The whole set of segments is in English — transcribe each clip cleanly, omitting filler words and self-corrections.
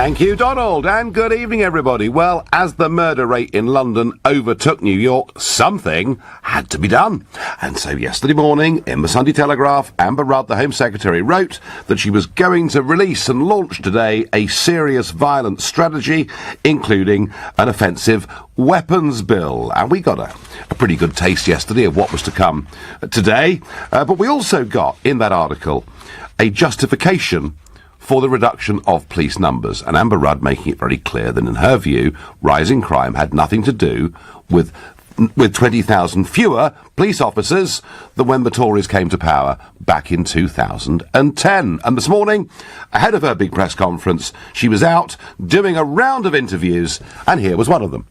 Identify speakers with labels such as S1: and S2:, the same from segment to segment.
S1: Thank you, Donald, and good evening, everybody. Well, as the murder rate in London overtook New York, something had to be done. And so yesterday morning, in the Sunday Telegraph, Amber Rudd, the Home Secretary, wrote that she was going to release and launch today a serious violence strategy, including an offensive weapons bill. And we got a pretty good taste yesterday of what was to come today. But we also got, in that article, a justification for the reduction of police numbers, and Amber Rudd making it very clear that in her view, rising crime had nothing to do with 20,000 fewer police officers than when the Tories came to power back in 2010. And this morning, ahead of her big press conference, she was out doing a round of interviews, and here was one of them.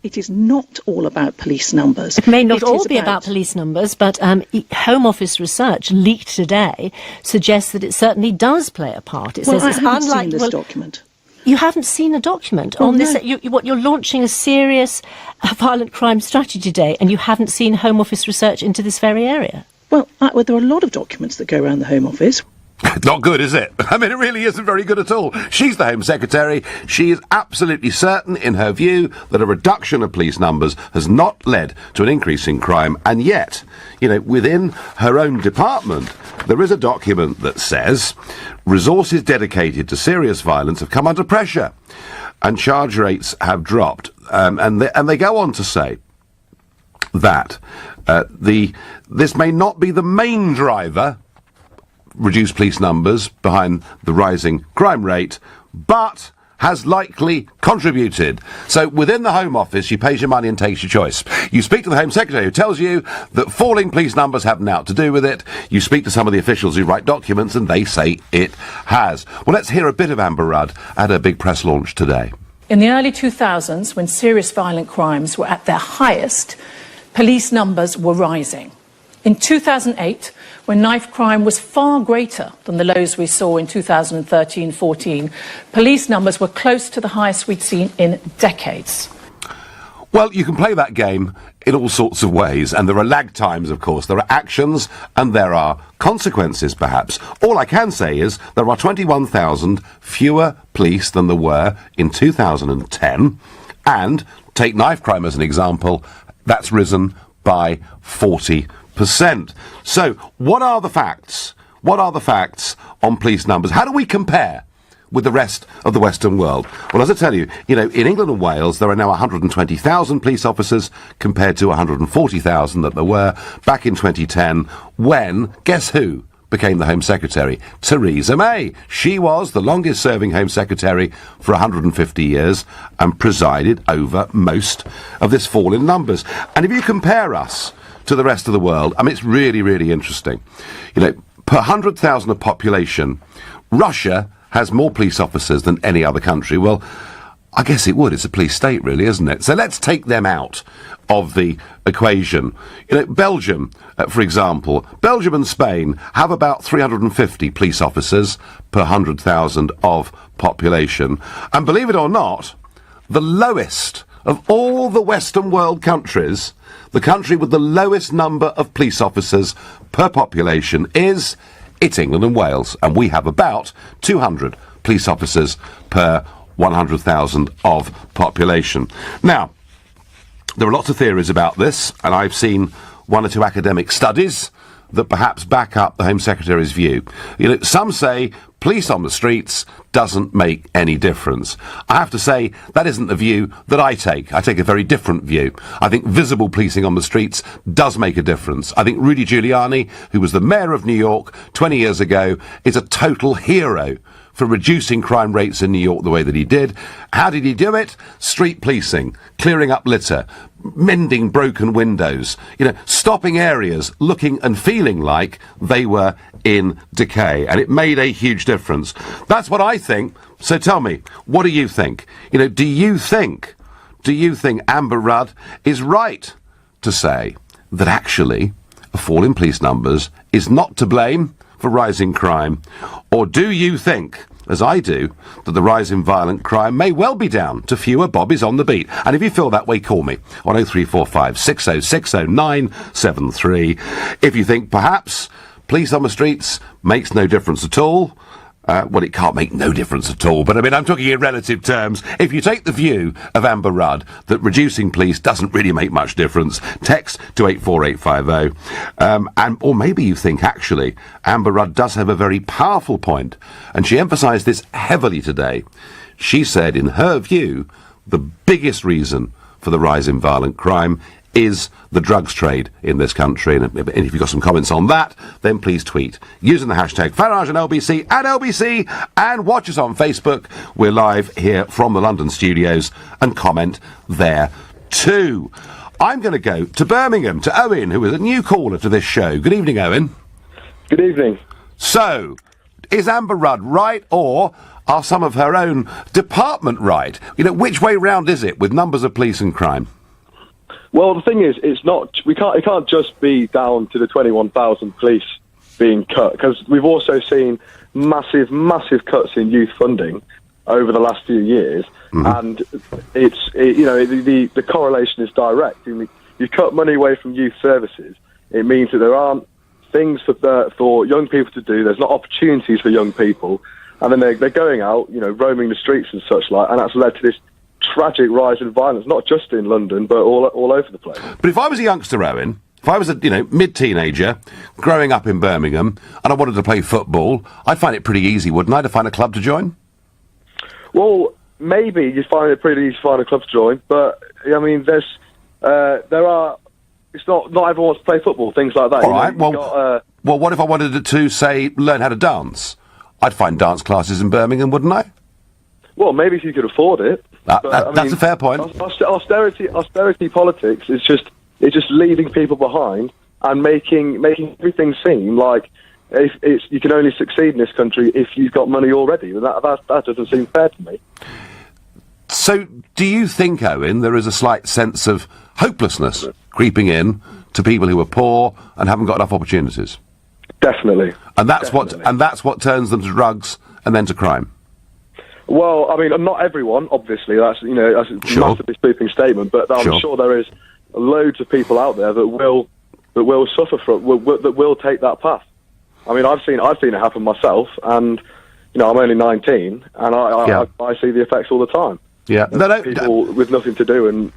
S2: It is not all about police numbers.
S3: It may not all be about police numbers, but Home Office research leaked today suggests that it certainly does play a part. It says it's unlike
S2: this document.
S3: You haven't seen a document on this. You're launching a serious violent crime strategy today, and you haven't seen Home Office research into this very area.
S2: Well, there are a lot of documents that go around the Home Office.
S1: Not good, is it? I mean, it really isn't very good at all. She's the Home Secretary. She is absolutely certain, in her view, that a reduction of police numbers has not led to an increase in crime. And yet, within her own department, there is a document that says resources dedicated to serious violence have come under pressure and charge rates have dropped. And they go on to say that this may not be the main driver, reduced police numbers, behind the rising crime rate, but has likely contributed. So within the Home Office, you pays your money and takes your choice. You speak to the Home Secretary, who tells you that falling police numbers have naught to do with it. You speak to some of the officials who write documents, and they say it has. Well, let's hear a bit of Amber Rudd at her big press launch today.
S4: In the early 2000s, when serious violent crimes were at their highest, police numbers were rising. In 2008, when knife crime was far greater than the lows we saw in 2013-14, police numbers were close to the highest we'd seen in decades.
S1: Well, you can play that game in all sorts of ways, and there are lag times, of course. There are actions, and there are consequences, perhaps. All I can say is there are 21,000 fewer police than there were in 2010, and, take knife crime as an example, that's risen by 40%. So, what are the facts? What are the facts on police numbers? How do we compare with the rest of the Western world? Well, as I tell you, in England and Wales, there are now 120,000 police officers compared to 140,000 that there were back in 2010 when, guess who became the Home Secretary? Theresa May. She was the longest-serving Home Secretary for 150 years and presided over most of this fall in numbers. And if you compare us to the rest of the world, I mean, it's really, really interesting. Per 100,000 of population, Russia has more police officers than any other country. Well, I guess it would. It's a police state, really, isn't it? So let's take them out of the equation. Belgium, for example, Belgium and Spain have about 350 police officers per 100,000 of population. And believe it or not, the lowest of all the Western world countries, the country with the lowest number of police officers per population it's England and Wales, and we have about 200 police officers per 100,000 of population. Now, there are lots of theories about this, and I've seen one or two academic studies that perhaps back up the Home Secretary's view. Some say police on the streets doesn't make any difference. I have to say, that isn't the view that I take. I take a very different view. I think visible policing on the streets does make a difference. I think Rudy Giuliani, who was the mayor of New York 20 years ago, is a total hero for reducing crime rates in New York the way that he did. How did he do it? Street policing, clearing up litter, mending broken windows, stopping areas looking and feeling like they were in decay. And it made a huge difference. That's what I think. So tell me, what do you think? Do you think Amber Rudd is right to say that actually a fall in police numbers is not to blame for rising crime? Or do you think, as I do, that the rise in violent crime may well be down to fewer bobbies on the beat? And if you feel that way, call me on 0345 6060 973. If you think perhaps police on the streets makes no difference at all, Well, it can't make no difference at all, but I mean, I'm talking in relative terms. If you take the view of Amber Rudd that reducing police doesn't really make much difference, text to 84850. Or maybe you think, actually, Amber Rudd does have a very powerful point, and she emphasised this heavily today. She said, in her view, the biggest reason for the rise in violent crime is the drugs trade in this country. And if you've got some comments on that, then please tweet using the hashtag Farage and LBC at LBC, and watch us on Facebook. We're live here from the London studios, and comment there too. I'm going to go to Birmingham, to Owen, who is a new caller to this show. Good evening, Owen.
S5: Good evening.
S1: So, is Amber Rudd right, or are some of her own department right? You know, which way round is it with numbers of police and crime?
S5: Well, the thing is, it can't just be down to the 21,000 police being cut, because we've also seen massive cuts in youth funding over the last few years, and the correlation is direct. You cut money away from youth services, it means that there aren't things for young people to do. There's not opportunities for young people, and then they're going out, roaming the streets and such like, and that's led to this tragic rise in violence, not just in London, but all over the place.
S1: But if I was a youngster, Owen, if I was a mid-teenager growing up in Birmingham and I wanted to play football, I'd find it pretty easy, wouldn't I, to find a club to join?
S5: Well, maybe you'd find it pretty easy to find a club to join, but I mean, it's not everyone wants to play football, things like that.
S1: All right. Well, what if I wanted to say learn how to dance? I'd find dance classes in Birmingham, wouldn't I?
S5: Well, maybe if you could afford it.
S1: That's a fair point.
S5: Austerity politics is just leaving people behind and making everything seem like you can only succeed in this country if you've got money already. That doesn't seem fair to me.
S1: So, do you think, Owen, there is a slight sense of hopelessness creeping in to people who are poor and haven't got enough opportunities?
S5: Definitely.
S1: And that's what turns them to drugs and then to crime.
S5: Well, I mean, not everyone, obviously. That's a massively sweeping statement, but I'm sure there is loads of people out there that will suffer that will take that path. I mean, I've seen it happen myself, and I'm only 19, and I see the effects all the time.
S1: Yeah,
S5: people with nothing to do and.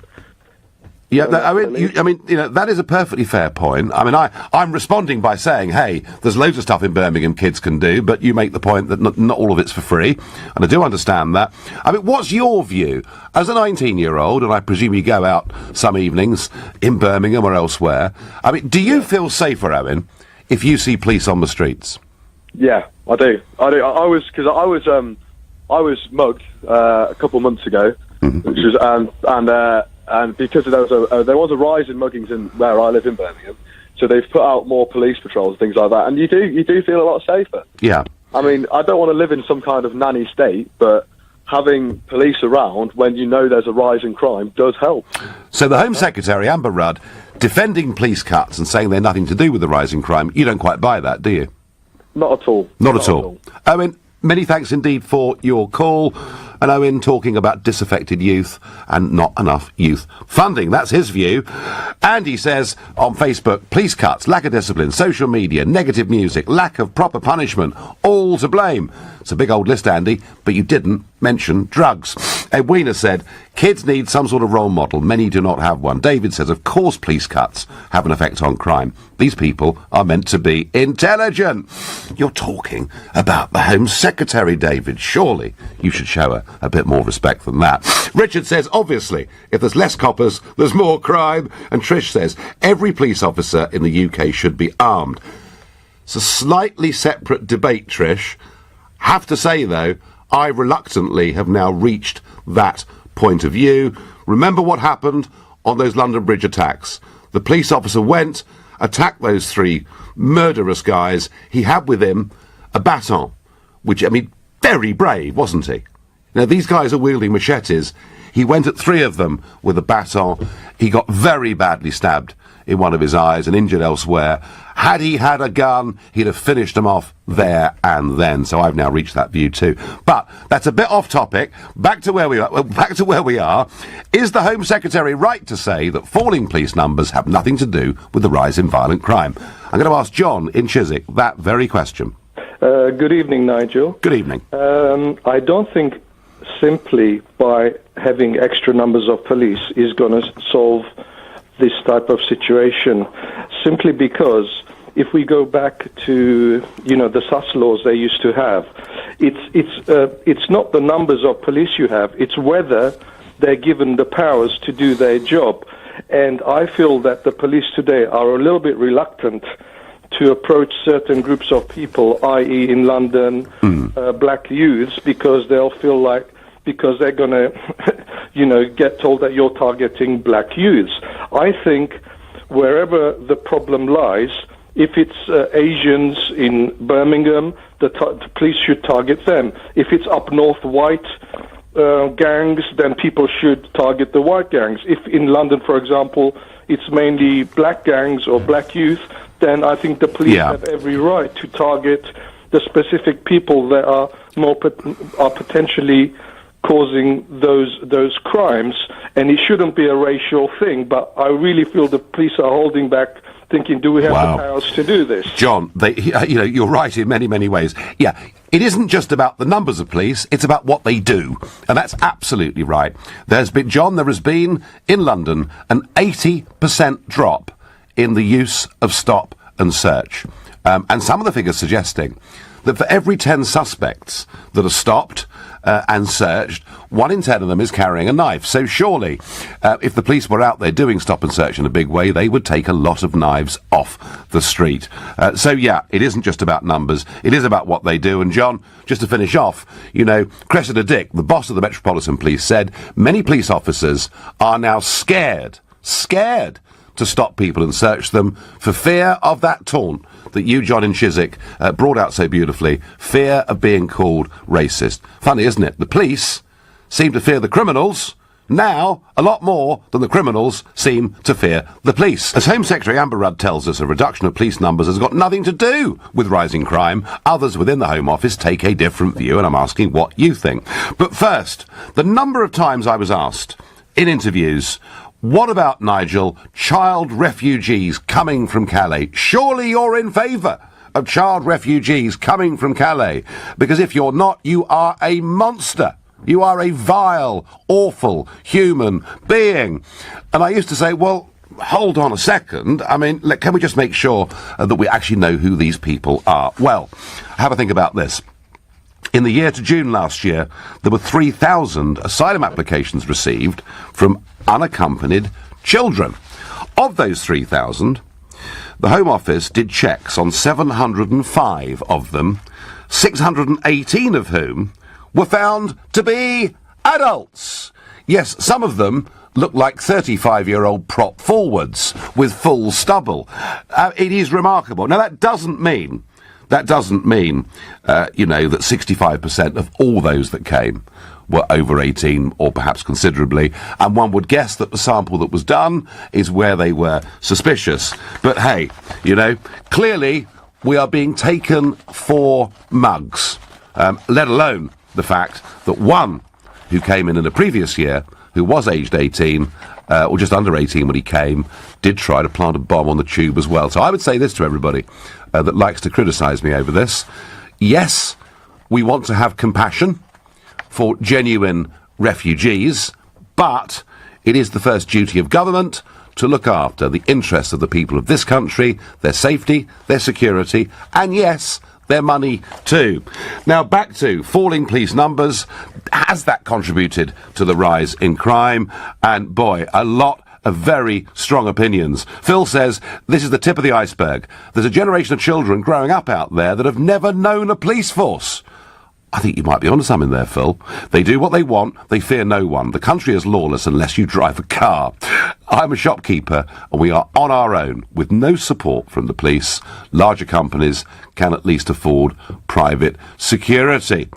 S1: Yeah, that is a perfectly fair point. I mean, I'm responding by saying, hey, there's loads of stuff in Birmingham kids can do, but you make the point that not all of it's for free, and I do understand that. I mean, what's your view as a 19-year-old, and I presume you go out some evenings in Birmingham or elsewhere? I mean, do you feel safer, Owen, if you see police on the streets?
S5: Yeah, I do. I was mugged a couple of months ago, which was and because there was a rise in muggings in where I live in Birmingham, so they've put out more police patrols and things like that, and you do feel a lot safer.
S1: Yeah.
S5: I mean, I don't want to live in some kind of nanny state, but having police around when you know there's a rise in crime does help.
S1: So the Home Secretary, Amber Rudd, defending police cuts and saying they're nothing to do with the rise in crime, you don't quite buy that, do you?
S5: Not at all.
S1: Not at all. Owen, many thanks indeed for your call. And Owen talking about disaffected youth and not enough youth funding. That's his view. Andy says on Facebook, police cuts, lack of discipline, social media, negative music, lack of proper punishment, all to blame. It's a big old list, Andy, but you didn't mention drugs. Edwina said, kids need some sort of role model. Many do not have one. David says, of course police cuts have an effect on crime. These people are meant to be intelligent. You're talking about the Home Secretary, David. Surely you should show her a bit more respect than that. Richard says, obviously, if there's less coppers, there's more crime. And Trish says, every police officer in the UK should be armed. It's a slightly separate debate, Trish. Have to say, though, I reluctantly have now reached that point of view. Remember what happened on those London Bridge attacks. The police officer went, attacked those three murderous guys. He had with him a baton, which, I mean, very brave, wasn't he? Now, these guys are wielding machetes. He went at three of them with a baton. He got very badly stabbed in one of his eyes and injured elsewhere. Had he had a gun, he'd have finished them off there and then. So I've now reached that view too. But that's a bit off topic. Back to where we are. Is the Home Secretary right to say that falling police numbers have nothing to do with the rise in violent crime? I'm going to ask John in Chiswick that very question.
S6: Good evening, Nigel.
S1: Good evening.
S6: I don't think simply by having extra numbers of police is going to solve this type of situation, simply because if we go back to, the SAS laws they used to have, it's not the numbers of police you have, it's whether they're given the powers to do their job. And I feel that the police today are a little bit reluctant to approach certain groups of people, i.e. in London, black youths, because they'll feel like, because they're going to, get told that you're targeting black youths. I think wherever the problem lies, if it's Asians in Birmingham, the police should target them. If it's up north white gangs, then people should target the white gangs. If in London, for example, it's mainly black gangs or black youth, then I think the police have every right to target the specific people that are potentially causing those crimes. And it shouldn't be a racial thing, but I really feel the police are holding back, thinking, do we have the powers to do this?
S1: John, you're right in many, many ways. Yeah, it isn't just about the numbers of police, it's about what they do. And that's absolutely right. There has been, in London, an 80% drop in the use of stop and search. And some of the figures suggesting that for every 10 suspects that are stopped and searched, 1 in 10 of them is carrying a knife. So surely, if the police were out there doing stop and search in a big way, they would take a lot of knives off the street. It isn't just about numbers, it is about what they do. And John, just to finish off, Cressida Dick, the boss of the Metropolitan Police, said many police officers are now scared to stop people and search them for fear of that taunt that you, John, in Chiswick brought out so beautifully, fear of being called racist. Funny, isn't it? The police seem to fear the criminals now a lot more than the criminals seem to fear the police. As Home Secretary Amber Rudd tells us, a reduction of police numbers has got nothing to do with rising crime. Others within the Home Office take a different view, and I'm asking what you think. But first, the number of times I was asked in interviews, what about, Nigel, child refugees coming from Calais? Surely you're in favour of child refugees coming from Calais, because if you're not, you are a monster. You are a vile, awful human being. And I used to say, well, hold on a second. I mean, can we just make sure that we actually know who these people are? Well, have a think about this. In the year to June last year, there were 3,000 asylum applications received from unaccompanied children. Of those 3,000, the Home Office did checks on 705 of them, 618 of whom were found to be adults. Yes, some of them look like 35-year-old prop forwards with full stubble. It is remarkable. Now, that doesn't mean that 65% of all those that came were over 18, or perhaps considerably, and one would guess that the sample that was done is where they were suspicious. But hey, clearly we are being taken for mugs, let alone the fact that one who came in a previous year, who was aged 18, or just under 18 when he came, did try to plant a bomb on the tube as well. So I would say this to everybody that likes to criticise me over this. Yes, we want to have compassion for genuine refugees, but it is the first duty of government to look after the interests of the people of this country, their safety, their security, and yes, their money too. Now back to falling police numbers. Has that contributed to the rise in crime? And boy, a lot of very strong opinions. Phil says this is the tip of the iceberg. There's a generation of children growing up out there that have never known a police force. I think you might be onto something there, Phil. They do what they want, they fear no one. The country is lawless unless you drive a car. I'm a shopkeeper, and we are on our own, with no support from the police. Larger companies can at least afford private security.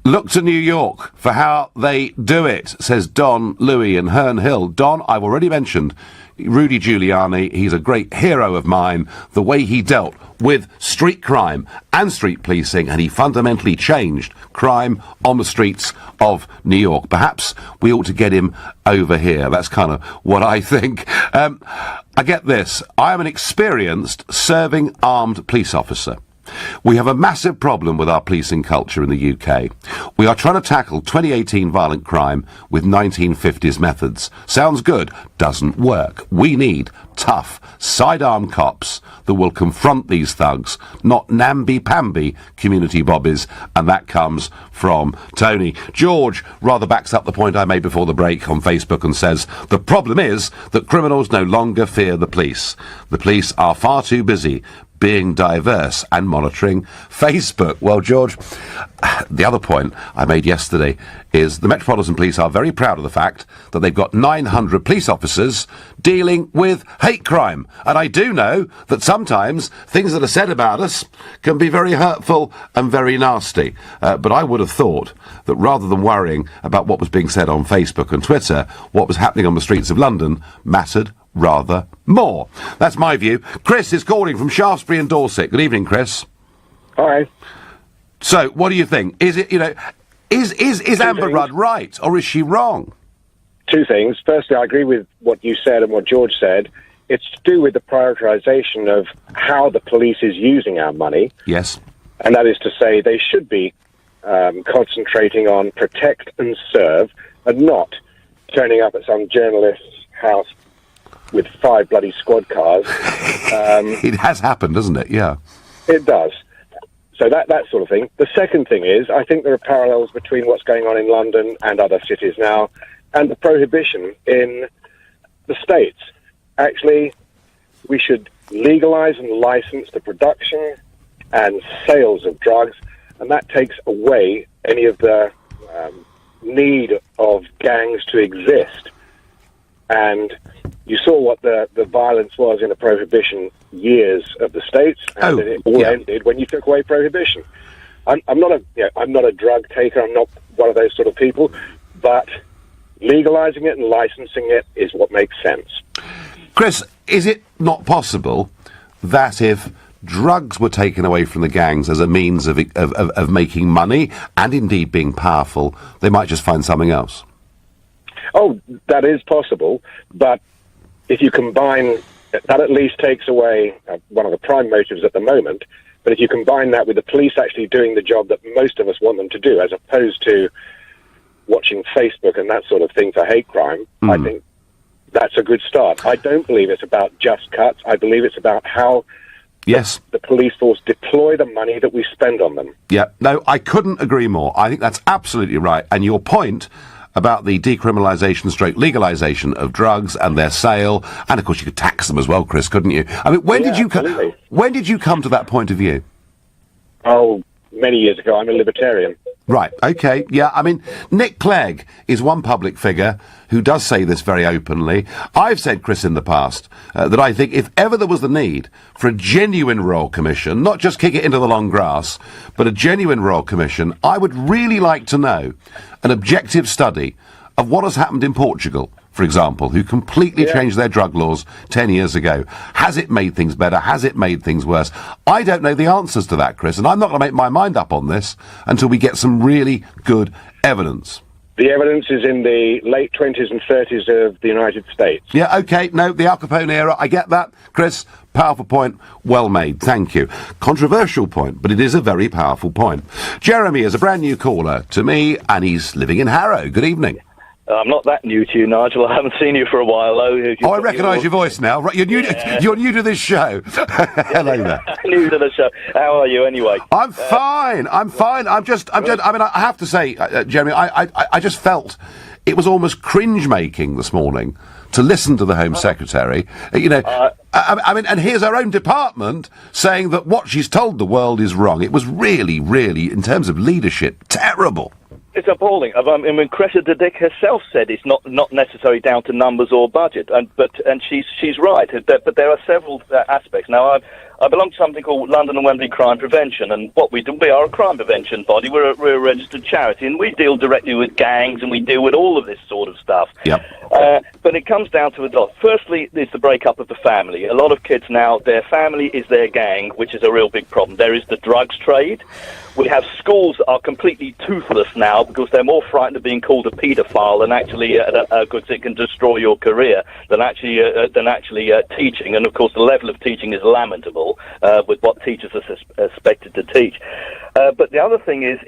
S1: Look to New York for how they do it, says Don Louis in Herne Hill. Don, I've already mentioned Rudy Giuliani. He's a great hero of mine. The way he dealt with street crime and street policing, and he fundamentally changed crime on the streets of New York. Perhaps we ought to get him over here. That's kind of what I think. I get this. I am an experienced serving armed police officer. We have a massive problem with our policing culture in the UK. We are trying to tackle 2018 violent crime with 1950s methods. Sounds good, doesn't work. We need tough, sidearm cops that will confront these thugs, not namby-pamby community bobbies, and that comes from Tony. George rather backs up the point I made before the break on Facebook and says, the problem is that criminals no longer fear the police. The police are far too busy being diverse and monitoring Facebook. Well, George, the other point I made yesterday is the Metropolitan Police are very proud of the fact that they've got 900 police officers dealing with hate crime. And I do know that sometimes things that are said about us can be very hurtful and very nasty. But I would have thought that rather than worrying about what was being said on Facebook and Twitter, what was happening on the streets of London mattered rather more. That's my view. Chris is calling from Shaftesbury in Dorset. Good evening, Chris.
S7: Hi.
S1: So, what do you think? Is it, is Amber Rudd right, or is she wrong?
S7: Two things. Firstly, I agree with what you said and what George said. It's to do with the prioritisation of how the police is using our money.
S1: Yes.
S7: And that is to say they should be concentrating on protect and serve and not turning up at some journalist's house with 5 bloody squad cars.
S1: It has happened, doesn't it? Yeah.
S7: It does. So that sort of thing. The second thing is, I think there are parallels between what's going on in London and other cities now and the prohibition in the States. Actually, we should legalise and licence the production and sales of drugs, and that takes away any of the need of gangs to exist. And you saw what the violence was in the prohibition years of the States, and it all ended when you took away prohibition. I'm not a drug taker. I'm not one of those sort of people, but legalizing it and licensing it is what makes sense.
S1: Chris, is it not possible that if drugs were taken away from the gangs as a means of making money and indeed being powerful, they might just find something else?
S7: Oh, that is possible, but if you combine, that at least takes away one of the prime motives at the moment, but if you combine that with the police actually doing the job that most of us want them to do, as opposed to watching Facebook and that sort of thing for hate crime, I think that's a good start. I don't believe it's about just cuts. I believe it's about how the police force deploy the money that we spend on them.
S1: Yeah, no, I couldn't agree more. I think that's absolutely right. And your point about the decriminalisation / legalisation of drugs and their sale, and of course you could tax them as well, Chris, couldn't you? I mean, when did you come to that point of view?
S7: Oh, many years ago. I'm a libertarian.
S1: Right, okay, yeah, I mean, Nick Clegg is one public figure who does say this very openly. I've said, Chris, in the past, that I think if ever there was the need for a genuine Royal Commission, not just kick it into the long grass, but a genuine Royal Commission, I would really like to know an objective study of what has happened in Portugal, for example, who completely changed their drug laws 10 years ago. Has it made things better? Has it made things worse? I don't know the answers to that, Chris, and I'm not going to make my mind up on this until we get some really good evidence.
S7: The evidence is in the late 20s and 30s of the United States.
S1: Yeah, OK, no, the Al Capone era, I get that. Chris, powerful point, well made, thank you. Controversial point, but it is a very powerful point. Jeremy is a brand new caller to me, and he's living in Harrow. Good evening.
S8: I'm not that new to you, Nigel. I haven't seen you for a while, though.
S1: I recognise your voice now. Right, you're new to this show. Hello there.
S8: New to the show. How are you, anyway?
S1: I'm fine. I mean, I have to say, Jeremy, I just felt it was almost cringe-making this morning to listen to the Home Secretary. I mean, and here's our own department saying that what she's told the world is wrong. It was really, really, in terms of leadership, terrible.
S8: It's appalling. I mean, Cressida Dick herself said it's not necessarily down to numbers or budget, and she's right. But there are several aspects. Now, I belong to something called London and Wembley Crime Prevention, and what we do, we are a crime prevention body. We're a registered charity, and we deal directly with gangs, and we deal with all of this sort of stuff.
S1: Yep.
S8: But it comes down to a lot. Firstly, there's the breakup of the family. A lot of kids now, their family is their gang, which is a real big problem. There is the drugs trade. We have schools that are completely toothless now because they're more frightened of being called a paedophile than actually because it can destroy your career than actually teaching. And of course, the level of teaching is lamentable with what teachers are expected to teach. But the other thing is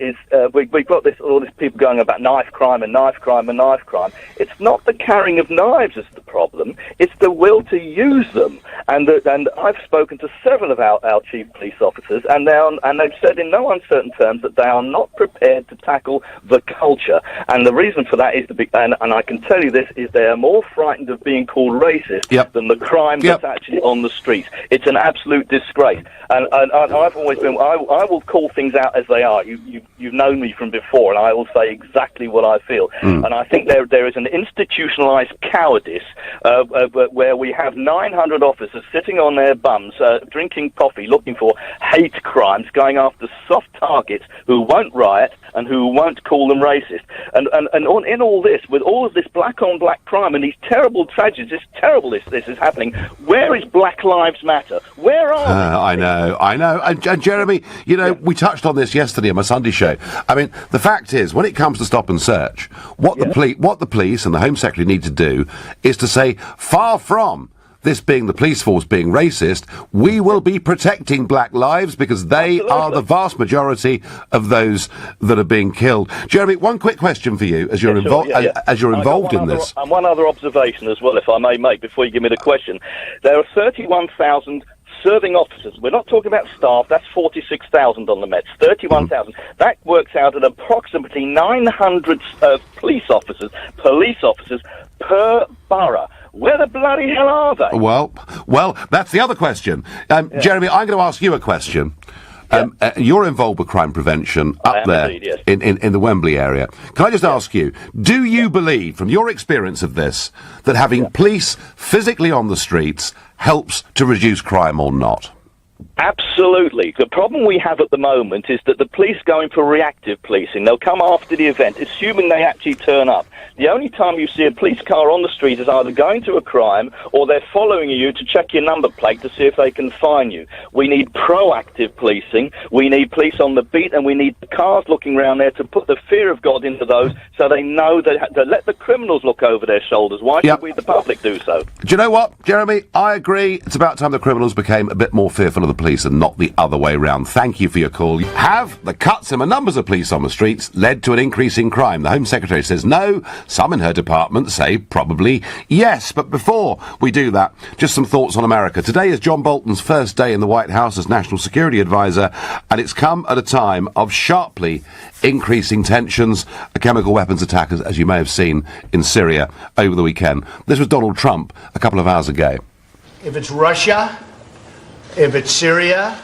S8: we've got all these people going about knife crime and knife crime and knife crime. It's not the carrying of knives that's the problem. It's the will to use them. And I've spoken to several of our chief police officers, and they've said in no uncertain terms that they are not prepared to tackle the culture. And the reason for that is and I can tell you this, is they are more frightened of being called racist than the crime that's actually on the streets. It's an absolute disgrace. And I've always been, I will call things out as they are. You've known me from before, and I will say exactly what I feel. And I think there is an institutionalized cowardice where we have 900 officers sitting on their bums, drinking coffee, looking for hate crimes, going after soft targets who won't riot and who won't call them racist. And in all this, with all of this black on black crime and these terrible tragedies, this is happening, where is Black Lives Matter? Where are they?
S1: I know. And Jeremy, we touched on this yesterday on my Sunday show. I mean, the fact is, when it comes to stop and search, what the police and the Home Secretary need to do is to say, far from this being the police force being racist, we will be protecting black lives because they are the vast majority of those that are being killed. Jeremy, one quick question for you as you're involved in this.
S8: And one other observation as well, if I may make, before you give me the question. There are 31,000 serving officers. We're not talking about staff. That's 46,000 on the Mets. 31,000. That works out at approximately 900 police officers per borough. Where the bloody hell are they?
S1: Well, that's the other question. Jeremy, I'm going to ask you a question. You're involved with crime prevention up there
S8: indeed, yes.
S1: in the Wembley area. Can I just ask you, do you believe, from your experience of this, that having police physically on the streets helps to reduce crime or not?
S8: Absolutely. The problem we have at the moment is that the police go in for reactive policing. They'll come after the event, assuming they actually turn up. The only time you see a police car on the street is either going to a crime or they're following you to check your number plate to see if they can fine you. We need proactive policing. We need police on the beat, and we need cars looking around there to put the fear of God into those so they know that let the criminals look over their shoulders. Why should we, the public, do so?
S1: Do you know what, Jeremy? I agree. It's about time the criminals became a bit more fearful of the police and not the other way round. Thank you for your call. Have the cuts in the numbers of police on the streets led to an increase in crime? The Home Secretary says no. Some in her department say probably yes. But before we do that, just some thoughts on America. Today is John Bolton's first day in the White House as National Security Advisor, and it's come at a time of sharply increasing tensions, a chemical weapons attack, as you may have seen in Syria over the weekend. This was Donald Trump a couple of hours ago.
S9: If it's Russia, if it's Syria,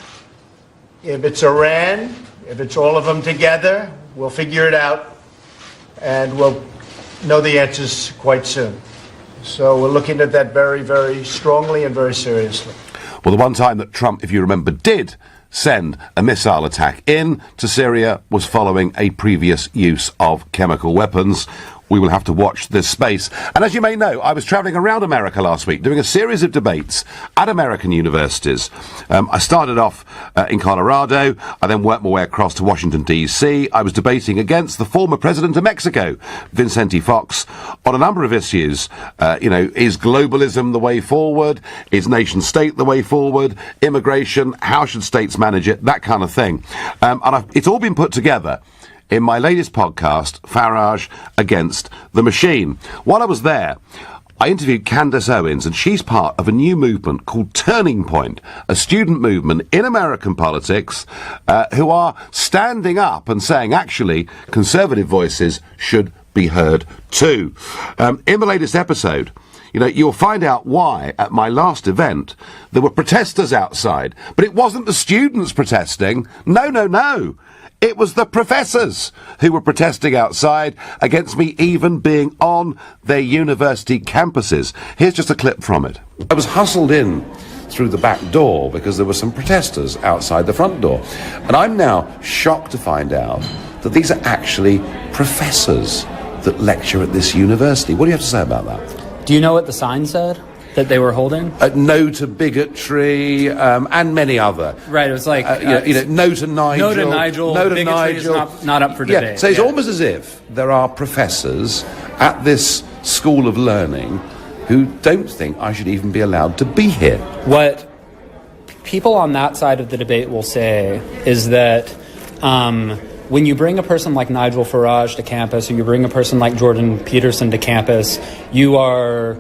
S9: if it's Iran, if it's all of them together, we'll figure it out, and we'll know the answers quite soon. So we're looking at that very, very strongly and very seriously.
S1: Well, the one time that Trump, if you remember, did send a missile attack in to Syria was following a previous use of chemical weapons. We will have to watch this space. And as you may know, I was travelling around America last week doing a series of debates at American universities. I started off in Colorado. I then worked my way across to Washington, D.C. I was debating against the former president of Mexico, Vicente Fox, on a number of issues. Is globalism the way forward? Is nation state the way forward? Immigration? How should states manage it? That kind of thing. It's all been put together in my latest podcast, Farage Against the Machine. While I was there, I interviewed Candace Owens, and she's part of a new movement called Turning Point, a student movement in American politics who are standing up and saying, actually, conservative voices should be heard too. In the latest episode, you'll find out why, at my last event, there were protesters outside. But it wasn't the students protesting. No. It was the professors who were protesting outside against me even being on their university campuses. Here's just a clip from it. I was hustled in through the back door because there were some protesters outside the front door. And I'm now shocked to find out that these are actually professors that lecture at this university. What do you have to say about that?
S10: Do you know what the sign said that they were holding?
S1: No to bigotry, and many other.
S10: Right, it was like...
S1: no to Nigel.
S10: No to Nigel.
S1: No to
S10: bigotry
S1: Nigel.
S10: Is not up for debate.
S1: Yeah, so it's almost as if there are professors at this school of learning who don't think I should even be allowed to be here.
S10: What people on that side of the debate will say is that when you bring a person like Nigel Farage to campus, or you bring a person like Jordan Peterson to campus, you are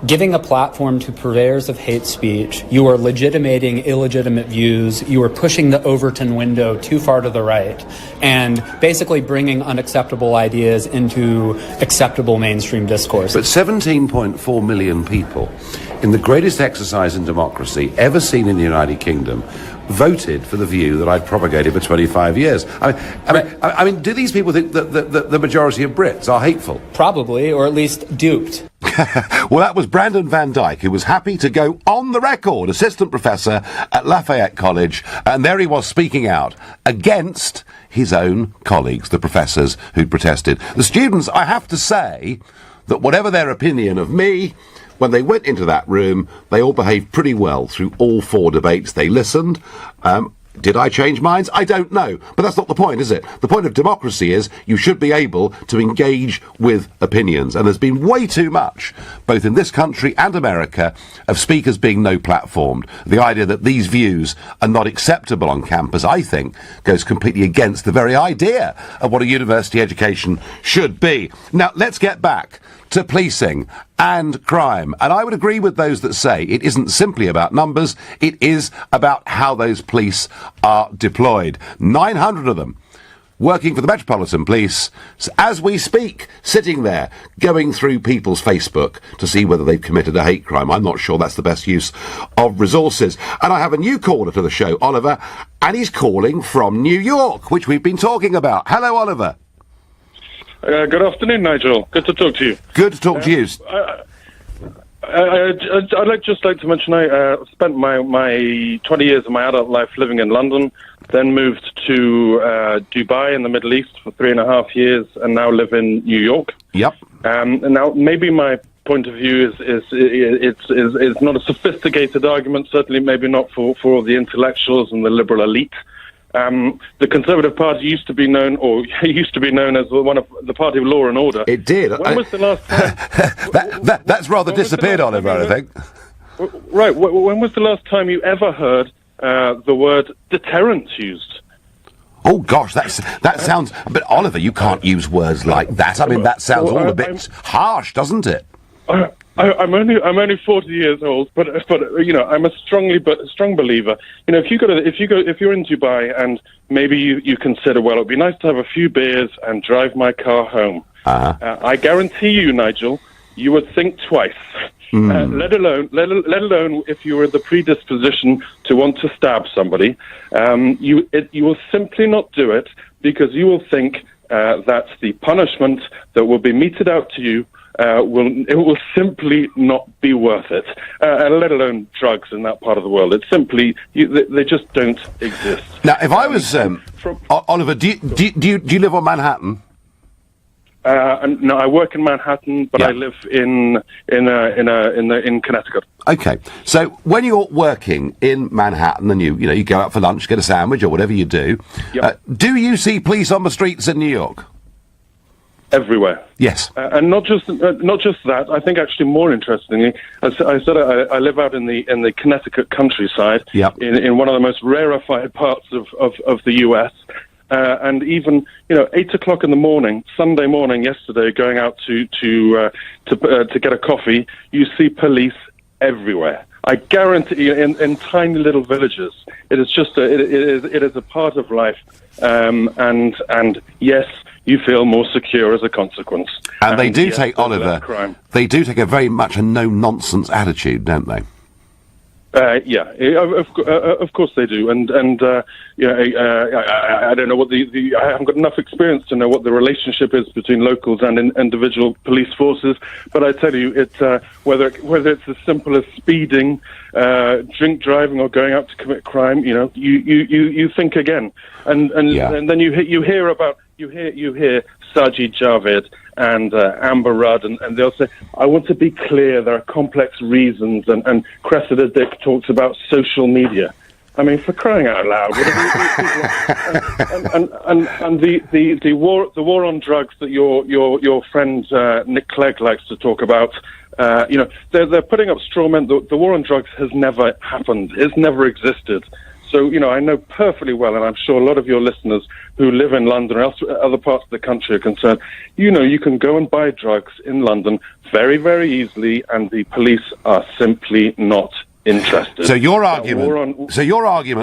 S10: giving a platform to purveyors of hate speech. You are legitimating illegitimate views. You are pushing the Overton window too far to the right and basically bringing unacceptable ideas into acceptable mainstream discourse.
S1: But 17.4 million people, in the greatest exercise in democracy ever seen in the United Kingdom, voted for the view that I'd propagated for 25 years. I mean, do these people think that the majority of Brits are hateful?
S10: Probably, or at least duped.
S1: Well, that was Brandon Van Dyke, who was happy to go on the record, assistant professor at Lafayette College, and there he was speaking out against his own colleagues, the professors who'd protested. The students, I have to say, that whatever their opinion of me, when they went into that room, they all behaved pretty well through all 4 debates. They listened. Did I change minds? I don't know. But that's not the point, is it? The point of democracy is you should be able to engage with opinions. And there's been way too much, both in this country and America, of speakers being no-platformed. The idea that these views are not acceptable on campus, I think, goes completely against the very idea of what a university education should be. Now, let's get back to policing and crime. And I would agree with those that say it isn't simply about numbers, it is about how those police are deployed. 900 of them working for the Metropolitan Police as we speak, sitting there, going through people's Facebook to see whether they've committed a hate crime. I'm not sure that's the best use of resources. And I have a new caller to the show, Oliver, and he's calling from New York, which we've been talking about. Hello, Oliver.
S11: Good afternoon, Nigel. Good to talk to you.
S1: Good to talk to you.
S11: I'd just like to mention I spent my 20 years of my adult life living in London, then moved to Dubai in the Middle East for 3.5 years, and now live in New York.
S1: Yep.
S11: And now maybe my point of view is not a sophisticated argument. Certainly, maybe not for the intellectuals and the liberal elite. The Conservative Party used to be known as one of the party of law and order.
S1: It did.
S11: When was the last time?
S1: That's rather disappeared, Oliver, I think.
S11: Right. When was the last time you ever heard the word deterrence used?
S1: Oh gosh, that sounds. But Oliver, you can't use words like that. I mean, that sounds all a bit harsh, doesn't it?
S11: I'm only 40 years old, but you know, I'm a strong believer. You know, if you're in Dubai and maybe you consider, well, it'd be nice to have a few beers and drive my car home. I guarantee you, Nigel, you would think twice. Let alone if you were the predisposition to want to stab somebody, you will simply not do it because you will think that the punishment that will be meted out to you will simply not be worth it, let alone drugs in that part of the world. It's simply they just don't exist.
S1: Now, if I was Oliver, do you live on Manhattan?
S11: No, I work in Manhattan, but I live in Connecticut.
S1: Okay, so when you're working in Manhattan and you go out for lunch, get a sandwich or whatever you do, do you see police on the streets in New York?
S11: Everywhere.
S1: Yes.
S11: And not just that. I think actually more interestingly, I said I live out in the Connecticut countryside, in one of the most rarefied parts of the U.S. And even 8 o'clock in the morning, Sunday morning, yesterday, going out to get a coffee, you see police everywhere. I guarantee you, in tiny little villages, it is just it is a part of life. And yes, you feel more secure as a consequence.
S1: And they do take, Oliver, they do take a very much a no-nonsense attitude, don't they?
S11: Of course they do, and I don't know what I haven't got enough experience to know what the relationship is between locals and individual police forces. But I tell you, whether it's as simple as speeding, drink driving, or going out to commit crime, you think again, and then you hear about you hear Sajid Javid and Amber Rudd, and they'll say, I want to be clear, there are complex reasons, and Cressida Dick talks about social media. I mean, for crying out loud! And the war on drugs that your friend Nick Clegg likes to talk about. They're putting up straw men. The war on drugs has never happened. It's never existed. So, I know perfectly well, and I'm sure a lot of your listeners who live in London or other parts of the country are concerned. You can go and buy drugs in London very, very easily, and the police are simply not interested.
S1: So your argument,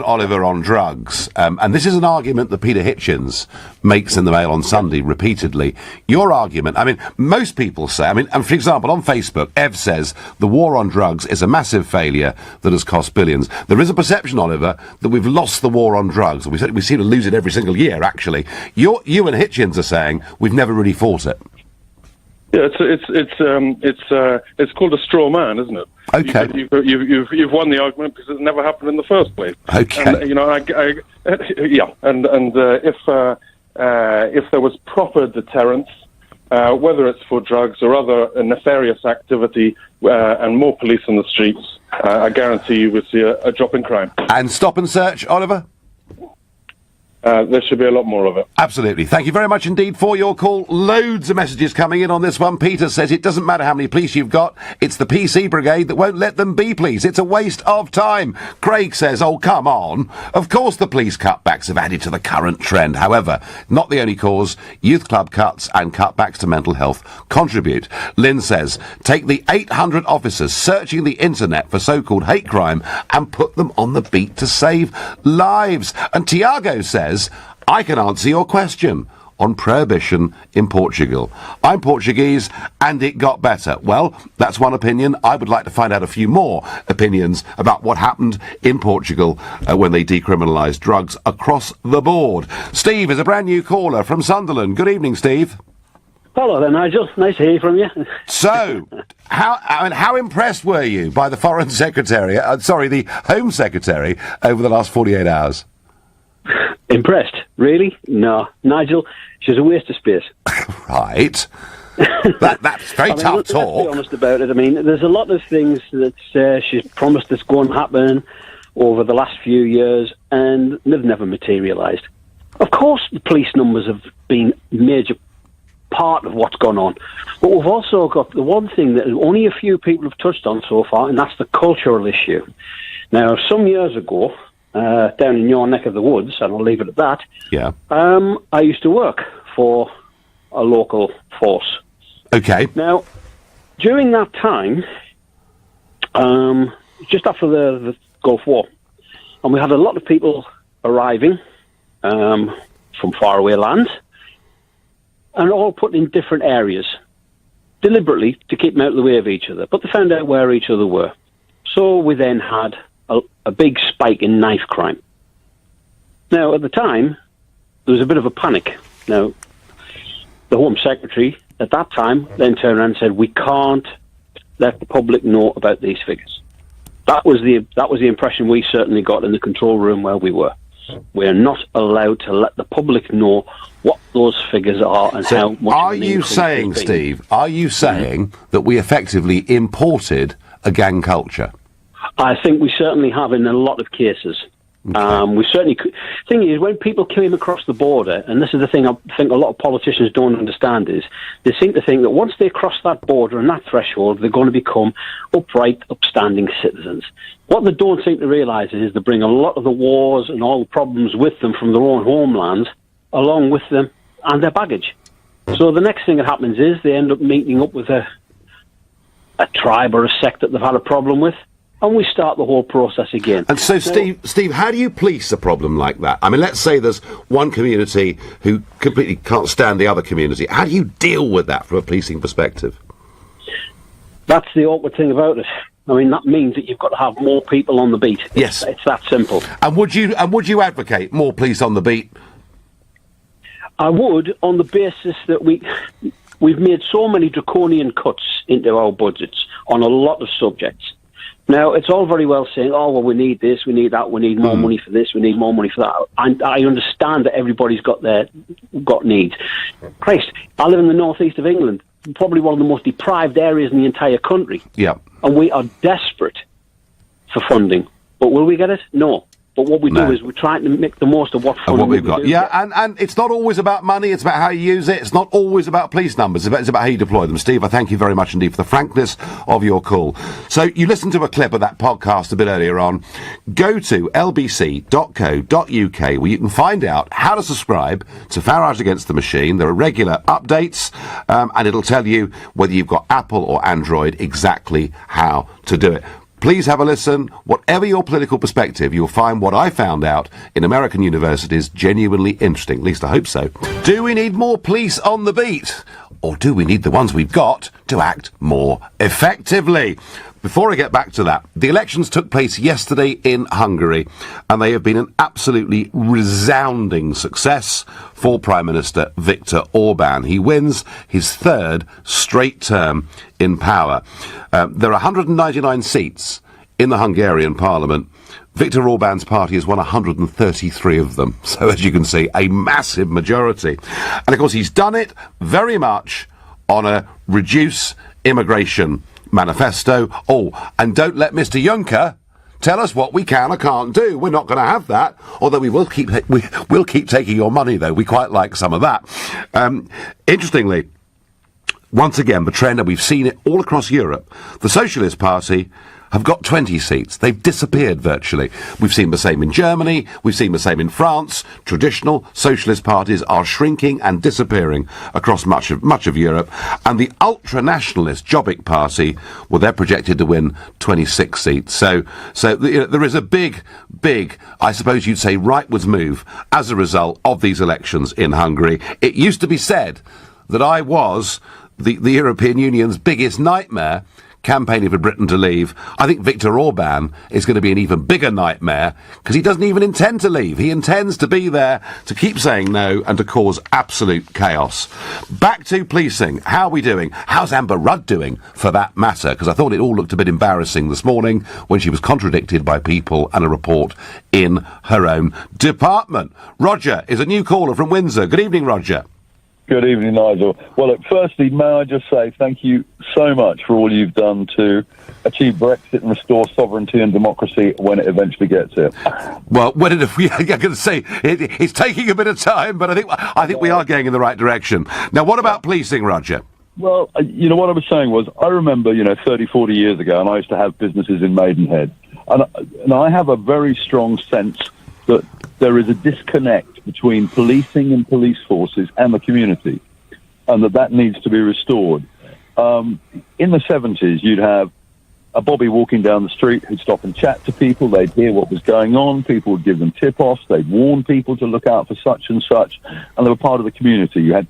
S1: Oliver, on drugs, and this is an argument that Peter Hitchens makes in the Mail on Sunday repeatedly. Your argument, I mean, most people say, and for example, on Facebook, Ev says the war on drugs is a massive failure that has cost billions. There is a perception, Oliver, that we've lost the war on drugs. We seem to lose it every single year, actually. You and Hitchens are saying we've never really fought it.
S11: Yeah, it's called a straw man, isn't it?
S1: Okay.
S11: You've won the argument because it never happened in the first place.
S1: Okay.
S11: And, if there was proper deterrence, whether it's for drugs or other nefarious activity, and more police on the streets, I guarantee you would see a drop in crime.
S1: And stop and search, Oliver?
S11: There should be a lot more of it.
S1: Absolutely. Thank you very much indeed for your call. Loads of messages coming in on this one. Peter says it doesn't matter how many police you've got. It's the PC brigade that won't let them be police. It's a waste of time. Craig says, oh, come on. Of course the police cutbacks have added to the current trend. However, not the only cause. Youth club cuts and cutbacks to mental health contribute. Lynn says, take the 800 officers searching the internet for so-called hate crime and put them on the beat to save lives. And Tiago says, I can answer your question on prohibition in Portugal. I'm Portuguese, and it got better. Well, that's one opinion. I would like to find out a few more opinions about what happened in Portugal when they decriminalised drugs across the board. Steve is a brand new caller from Sunderland. Good evening, Steve.
S12: Hello there, Nigel. Nice to hear from you.
S1: So, how impressed were you by the Foreign Secretary, the Home Secretary, over the last 48 hours?
S12: Impressed? Really? No. Nigel, she's a waste of space.
S1: Right. That's very tough talk.
S12: Let's be honest about it. I mean, there's a lot of things that she's promised that's going to happen over the last few years, and they've never materialised. Of course, the police numbers have been a major part of what's gone on. But we've also got the one thing that only a few people have touched on so far, and that's the cultural issue. Now, some years ago, down in your neck of the woods, and I'll leave it at that.
S1: Yeah.
S12: I used to work for a local force.
S1: Okay.
S12: Now, during that time, just after the Gulf War, and we had a lot of people arriving from faraway lands, and all put in different areas, deliberately to keep them out of the way of each other. But they found out where each other were. So we then had a big spike in knife crime. Now, at the time, there was a bit of a panic. Now, the Home Secretary at that time then turned around and said, we can't let the public know about these figures. That was the impression we certainly got in the control room where we were. We're not allowed to let the public know what those figures are and how much.
S1: Are you saying, Steve, that we effectively imported a gang culture?
S12: I think we certainly have in a lot of cases.
S1: Okay.
S12: We certainly could. The thing is, when people came across the border, and this is the thing I think a lot of politicians don't understand, is they seem to think that once they cross that border and that threshold, they're going to become upright, upstanding citizens. What they don't seem to realise is they bring a lot of the wars and all the problems with them from their own homelands along with them and their baggage. So the next thing that happens is they end up meeting up with a tribe or a sect that they've had a problem with, and we start the whole process again.
S1: And so, Steve, how do you police a problem like that? I mean, let's say there's one community who completely can't stand the other community. How do you deal with that from a policing perspective?
S12: That's the awkward thing about it. I mean, that means that you've got to have more people on the beat.
S1: Yes.
S12: It's that simple.
S1: And would you advocate more police on the beat?
S12: I would, on the basis that we've made so many draconian cuts into our budgets on a lot of subjects. Now, it's all very well saying, oh, well, we need this, we need that, we need more money for this, we need more money for that. And I understand that everybody's got needs. Christ, I live in the northeast of England, probably one of the most deprived areas in the entire country.
S1: Yeah.
S12: And we are desperate for funding. But will we get it? No. But what we do is we're trying to make the most of what funding
S1: we've got.
S12: do.
S1: And it's not always about money, it's about how you use it. It's not always about police numbers, it's about how you deploy them. Steve, I thank you very much indeed for the frankness of your call. So you listened to a clip of that podcast a bit earlier on. Go to lbc.co.uk where you can find out how to subscribe to Farage Against the Machine. There are regular updates, and it'll tell you whether you've got Apple or Android exactly how to do it. Please have a listen. Whatever your political perspective, you'll find what I found out in American universities genuinely interesting. At least I hope so. Do we need more police on the beat? Or do we need the ones we've got to act more effectively? Before I get back to that, the elections took place yesterday in Hungary, and they have been an absolutely resounding success for Prime Minister Viktor Orban. He wins his third straight term in power. There are 199 seats in the Hungarian parliament. Viktor Orban's party has won 133 of them. So, as you can see, a massive majority. And, of course, he's done it very much on a reduce immigration manifesto. Oh, and don't let Mr. Juncker tell us what we can or can't do. We're not going to have that. Although we'll keep taking your money, though. We quite like some of that. Interestingly, once again, the trend, and we've seen it all across Europe, the Socialist Party have got 20 seats. They've disappeared virtually. We've seen the same in Germany. We've seen the same in France. Traditional socialist parties are shrinking and disappearing across much of Europe. And the ultra-nationalist Jobbik Party, well, they're projected to win 26 seats. So there is a big, I suppose you'd say, rightwards move as a result of these elections in Hungary. It used to be said that I was the European Union's biggest nightmare, campaigning for Britain to leave. I think Viktor Orban is going to be an even bigger nightmare because he doesn't even intend to leave. He intends to be there to keep saying no and to cause absolute chaos. Back to policing. How are we doing? How's Amber Rudd doing, for that matter? Because I thought it all looked a bit embarrassing this morning when she was contradicted by people and a report in her own department. Roger is a new caller from Windsor. Good evening, Roger.
S13: Good evening, Nigel. Well, look, firstly, may I just say thank you so much for all you've done to achieve Brexit and restore sovereignty and democracy when it eventually gets here.
S1: Well, I'm going to say it's taking a bit of time, but I think we are going in the right direction. Now, what about policing, Roger?
S13: Well, what I was saying was, I remember, 30, 40 years ago, and I used to have businesses in Maidenhead, and I have a very strong sense that there is a disconnect between policing and police forces and the community, and that needs to be restored. In the 70s, you'd have a Bobby walking down the street who'd stop and chat to people. They'd hear what was going on. People would give them tip-offs. They'd warn people to look out for such and such, and they were part of the community. You had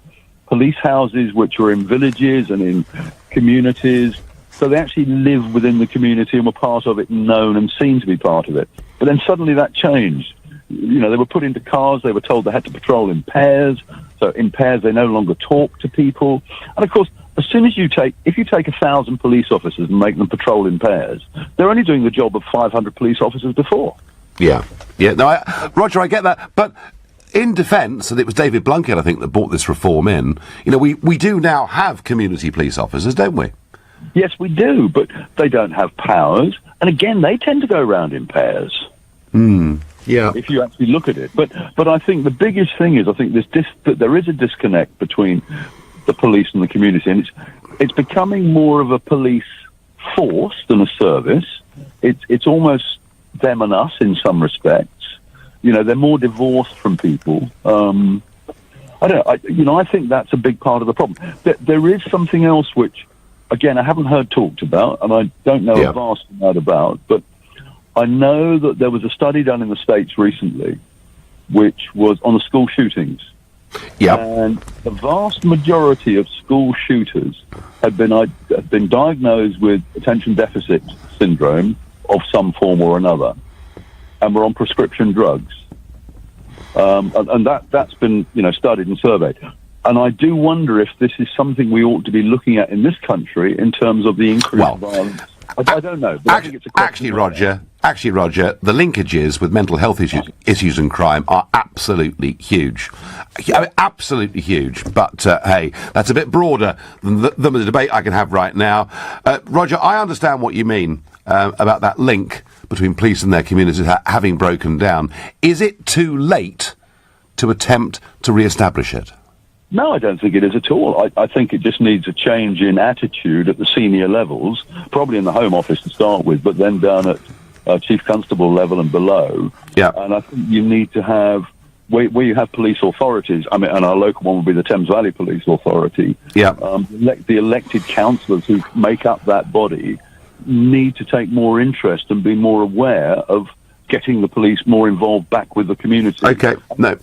S13: police houses which were in villages and in communities, so they actually lived within the community and were part of it, known and seen to be part of it. But then suddenly that changed. They were put into cars, they were told they had to patrol in pairs, so in pairs they no longer talk to people. And of course, as soon as if you take 1,000 police officers and make them patrol in pairs, they're only doing the job of 500 police officers before.
S1: Yeah. No, Roger, I get that, but in defence, and it was David Blunkett, I think, that brought this reform in, we do now have community police officers, don't we?
S13: Yes, we do, but they don't have powers, and again, they tend to go around in pairs.
S1: Yeah.
S13: If you actually look at it. But I think the biggest thing is, I think that there is a disconnect between the police and the community, and it's becoming more of a police force than a service. It's almost them and us in some respects. They're more divorced from people. I think that's a big part of the problem. There is something else which, again, I haven't heard talked about, and I don't know a vast amount about, but I know that there was a study done in the States recently, which was on the school shootings.
S1: Yeah.
S13: And the vast majority of school shooters had been diagnosed with attention deficit syndrome of some form or another, and were on prescription drugs. And that's been, studied and surveyed. And I do wonder if this is something we ought to be looking at in this country in terms of the increased violence. I don't know. But I think it's a question
S1: Actually, Roger, the linkages with mental health issues and crime are absolutely huge. I mean, absolutely huge. But, hey, that's a bit broader than the debate I can have right now. Roger, I understand what you mean about that link between police and their communities having broken down. Is it too late to attempt to re-establish it?
S13: No, I don't think it is at all. I think it just needs a change in attitude at the senior levels, probably in the Home Office to start with, but then down at Chief Constable level and below.
S1: Yeah.
S13: And I think you need to have, where you have police authorities, I mean, and our local one would be the Thames Valley Police Authority.
S1: Yeah.
S13: The elected councillors who make up that body need to take more interest and be more aware of getting the police more involved back with the community.
S1: Okay, no.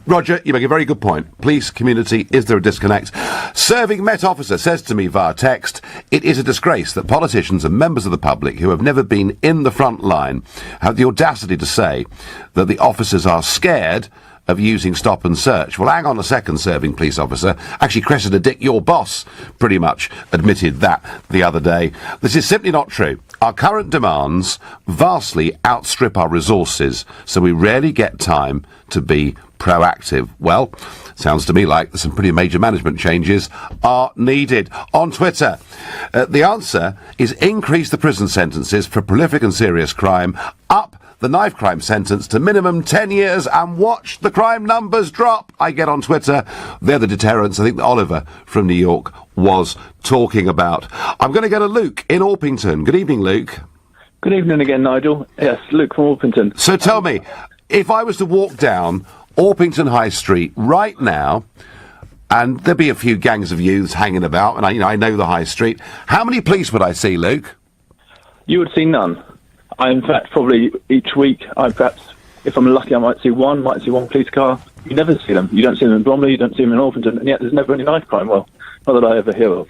S1: Roger, you make a very good point. Police, community, is there a disconnect? Serving Met officer says to me via text, it is a disgrace that politicians and members of the public who have never been in the front line have the audacity to say that the officers are scared of using stop and search. Well, hang on a second, serving police officer. Actually, Cressida Dick, your boss, pretty much admitted that the other day. This is simply not true. Our current demands vastly outstrip our resources, so we rarely get time to be proactive. Well, sounds to me like some pretty major management changes are needed. On Twitter, the answer is increase the prison sentences for prolific and serious crime, up the knife crime sentence to minimum 10 years and watch the crime numbers drop. I get on Twitter. They're the deterrents I think that Oliver from New York was talking about. I'm going to go to Luke in Orpington. Good evening, Luke.
S14: Good evening again, Nigel. Yes, Luke from Orpington.
S1: So tell me, if I was to walk down Orpington High Street right now, and there'd be a few gangs of youths hanging about, and I know the High Street, how many police would I see, Luke?
S14: You would see none. In fact, probably each week, if I'm lucky, I might see one police car. You never see them. You don't see them in Bromley, you don't see them in Orpington, and yet there's never any knife crime. Well, not that I ever hear of.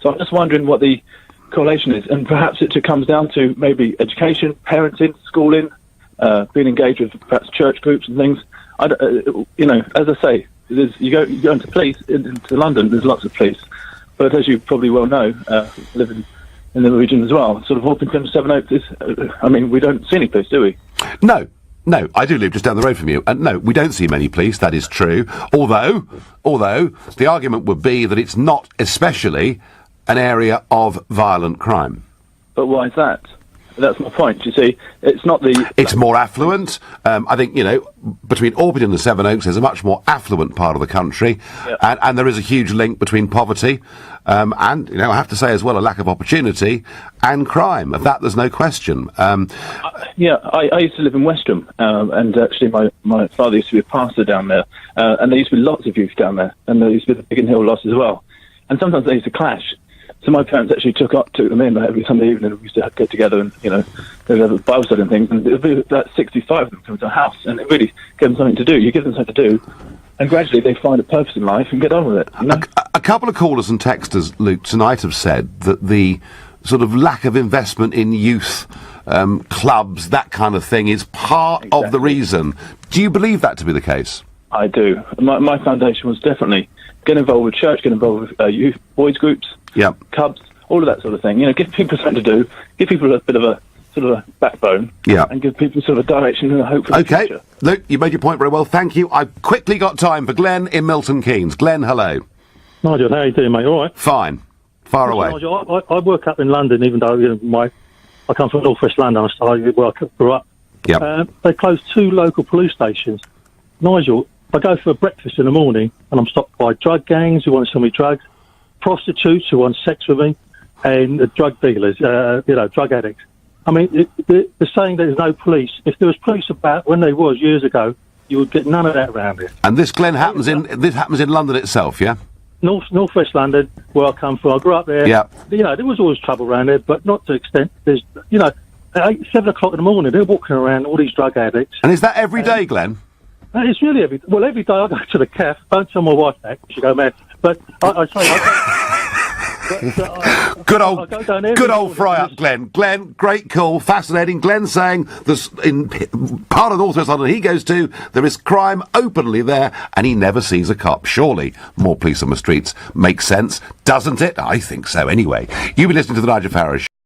S14: So I'm just wondering what the correlation is, and perhaps it comes down to maybe education, parenting, schooling, being engaged with perhaps church groups and things. As I say, you go into police, into London, there's lots of police. But as you probably well know, living in the region as well, sort of Orpington, Sevenoaks we don't see any police, do we?
S1: No, I do live just down the road from you. And no, we don't see many police, that is true. Although, the argument would be that it's not especially an area of violent crime.
S14: But why is that? That's my point, you see. It's not the...
S1: It's more affluent. I think, between Orpington and Sevenoaks, there's a much more affluent part of the country. Yeah. And there is a huge link between poverty and, I have to say as well, a lack of opportunity and crime. Of that, there's no question.
S14: I used to live in Westram, and actually my father used to be a pastor down there, and there used to be lots of youth down there, and there used to be the Biggin Hill loss as well. And sometimes they used to clash. So my parents actually took them in every Sunday evening. We used to get together and, they'd have a Bible study and things. And it would be about 65 of them come to our house. And it really gave them something to do. You give them something to do. And gradually they find a purpose in life and get on with it.
S1: A couple of callers and texters, Luke, tonight have said that the sort of lack of investment in youth clubs, that kind of thing, is part of the reason. Do you believe that to be the case?
S14: I do. My foundation was definitely get involved with church, get involved with youth, boys groups, clubs, all of that sort of thing. Give people something to do, give people a bit of a sort of a backbone, and give people sort of a direction and a hope for the future.
S1: Luke, you made your point very well. Thank you. I've quickly got time for Glenn in Milton Keynes. Glenn, hello.
S15: Nigel, how are you doing, mate? All right?
S1: Fine. Far away.
S15: Nigel, I work up in London, even though I come from North West London, where I grew up.
S1: Yep.
S15: They closed 2 local police stations. Nigel, I go for breakfast in the morning and I'm stopped by drug gangs who want to sell me drugs, prostitutes who want sex with me, and drug dealers, drug addicts. I mean, they're saying there's no police. If there was police about when there was years ago, you would get none of that around here.
S1: And this, Glenn, happens in London itself, yeah?
S15: North West London, where I come from. I grew up there.
S1: Yeah.
S15: There was always trouble around there, but not to the extent. There's, at 7 o'clock in the morning, they're walking around, all these drug addicts.
S1: And is that every day, Glenn?
S15: It's really every day I go to the cafe. Don't tell my wife that, she go mad. But
S1: Good old fry up, Glenn. Glenn, great call, fascinating. Glenn saying in part of North West London he goes to, there is crime openly there, and he never sees a cop. Surely more police on the streets makes sense, doesn't it? I think so anyway. You've been listening to The Nigel Farage Show.